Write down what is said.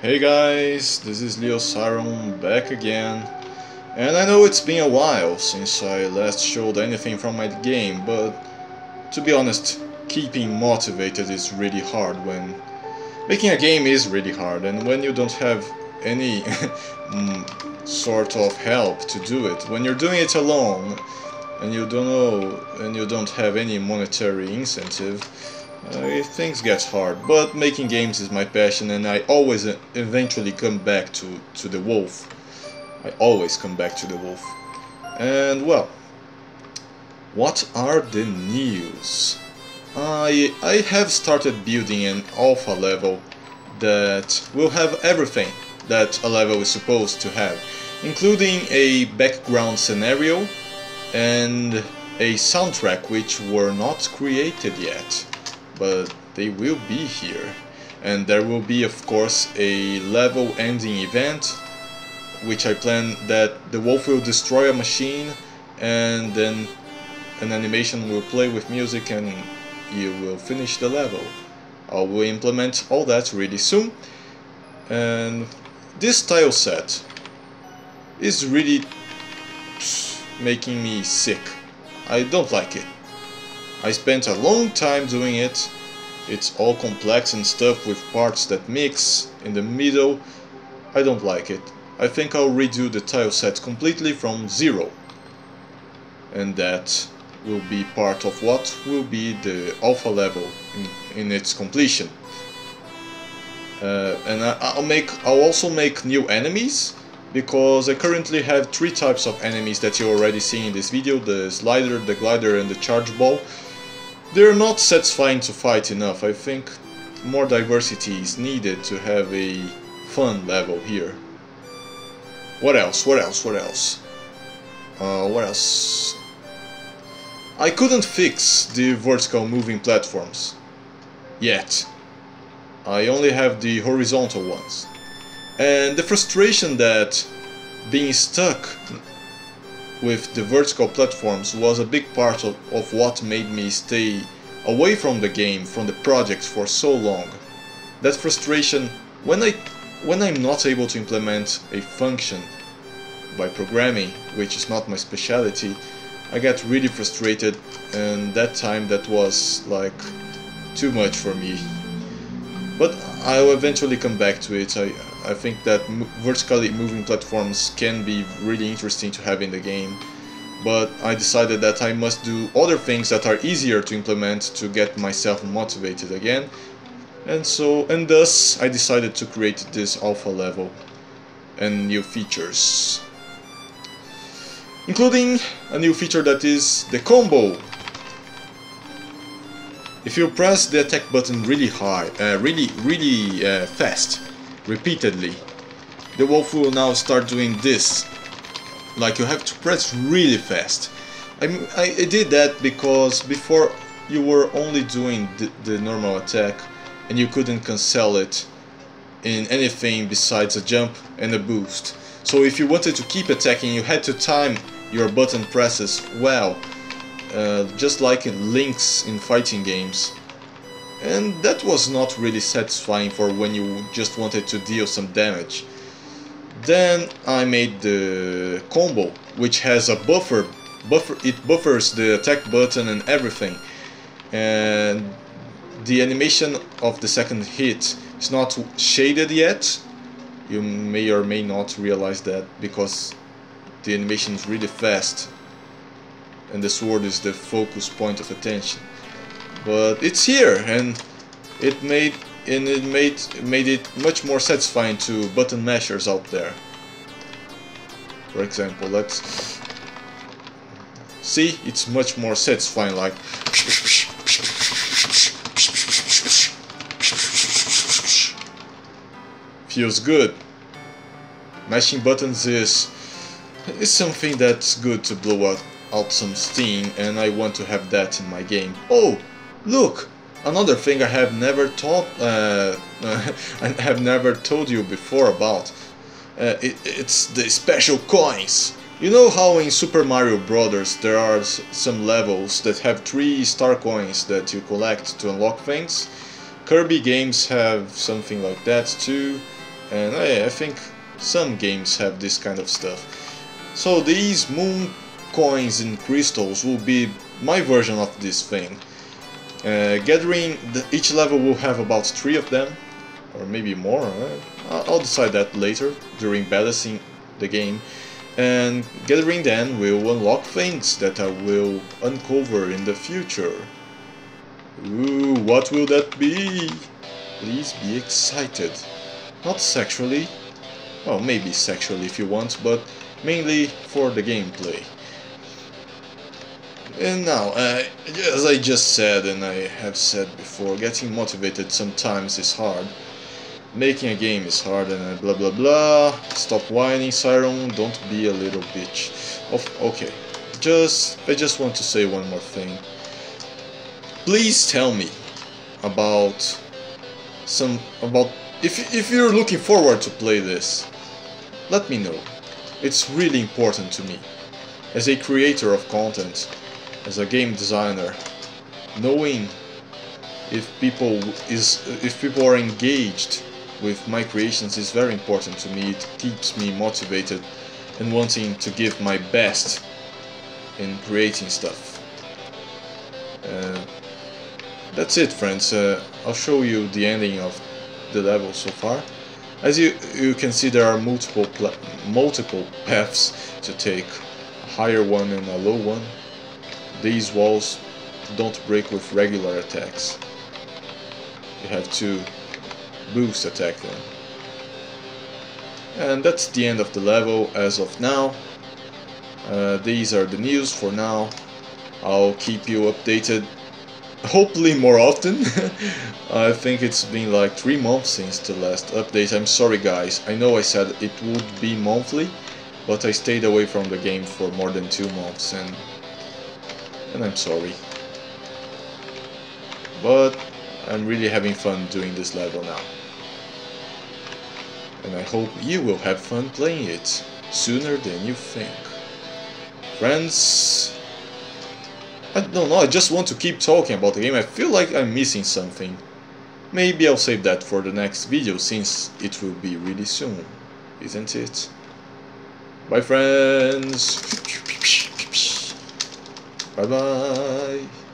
Hey guys, this is LeoSyron back again, and I know it's been a while since I last showed anything from my game, but to be honest, keeping motivated is really hard when making a game is really hard, and when you don't have any sort of help to do it, when you're doing it alone and you don't know and you don't have any monetary incentive, things get hard. But making games is my passion, and I always eventually come back to the wolf. I always come back to the wolf. And well, what are the news? I have started building an alpha level that will have everything that a level is supposed to have, including a background scenario and a soundtrack which were not created yet, but they will be here. And there will be, of course, a level ending event, which I plan that the wolf will destroy a machine and then an animation will play with music and you will finish the level. I will implement all that really soon. And this tile set is really making me sick. I don't like it. I spent a long time doing it. It's all complex and stuff with parts that mix in the middle. I don't like it. I think I'll redo the tile set completely from zero. And that will be part of what will be the alpha level in its completion. And I'll also make new enemies, because I currently have 3 types of enemies that you already see in this video: the slider, the glider and the charge ball. They're not satisfying to fight enough. I think more diversity is needed to have a fun level here. What else? What else? I couldn't fix the vertical moving platforms yet. I only have the horizontal ones. And the frustration that being stuck with the vertical platforms was a big part of what made me stay away from the game, from the project for so long. That frustration when I'm not able to implement a function by programming, which is not my specialty, I get really frustrated, and that time that was like too much for me. But I'll eventually come back to it. I think that vertically moving platforms can be really interesting to have in the game, but I decided that I must do other things that are easier to implement to get myself motivated again, and thus I decided to create this alpha level and new features, including a new feature that is the combo. If you press the attack button really high, really fast, repeatedly, the wolf will now start doing this. Like, you have to press really fast. I did that because before you were only doing the normal attack and you couldn't cancel it in anything besides a jump and a boost. So if you wanted to keep attacking, you had to time your button presses well, just like in links in fighting games. And that was not really satisfying for when you just wanted to deal some damage. Then I made the combo, which has a buffer. It buffers the attack button and everything. And the animation of the second hit is not shaded yet. You may or may not realize that, because the animation is really fast and the sword is the focus point of attention. But it's here, and it made it much more satisfying to button mashers out there. For example, let's see, it's much more satisfying, like feels good. Mashing buttons is something that's good to blow out some steam, and I want to have that in my game. Oh, look! Another thing I have never told you before about. It's the special coins. You know how in Super Mario Brothers there are some levels that have 3 star coins that you collect to unlock things? Kirby games have something like that too. and I think some games have this kind of stuff. So these moon coins and crystals will be my version of this thing. Each level will have about 3 of them, or maybe more. I'll decide that later during balancing the game. And gathering them will unlock things that I will uncover in the future. Ooh, what will that be? Please be excited. Not sexually. Well, maybe sexually if you want, but mainly for the gameplay. And now, as I just said and I have said before, getting motivated sometimes is hard. Making a game is hard and blah blah blah. Stop whining, Siron, don't be a little bitch. Okay, I just want to say one more thing. Please tell me about if you're looking forward to play this. Let me know. It's really important to me. As a creator of content, as a game designer, knowing if people are engaged with my creations is very important to me. It keeps me motivated and wanting to give my best in creating stuff. That's it, friends. I'll show you the ending of the level so far. As you can see, there are multiple paths to take, a higher one and a low one. These walls don't break with regular attacks. You have to boost attack them. And that's the end of the level as of now. These are the news for now. I'll keep you updated, hopefully more often. I think it's been like 3 months since the last update. I'm sorry guys, I know I said it would be monthly, but I stayed away from the game for more than 2 months and I'm sorry. But I'm really having fun doing this level now. And I hope you will have fun playing it sooner than you think. Friends, I don't know, I just want to keep talking about the game. I feel like I'm missing something. Maybe I'll save that for the next video, since it will be really soon, isn't it? Bye friends! Bye bye!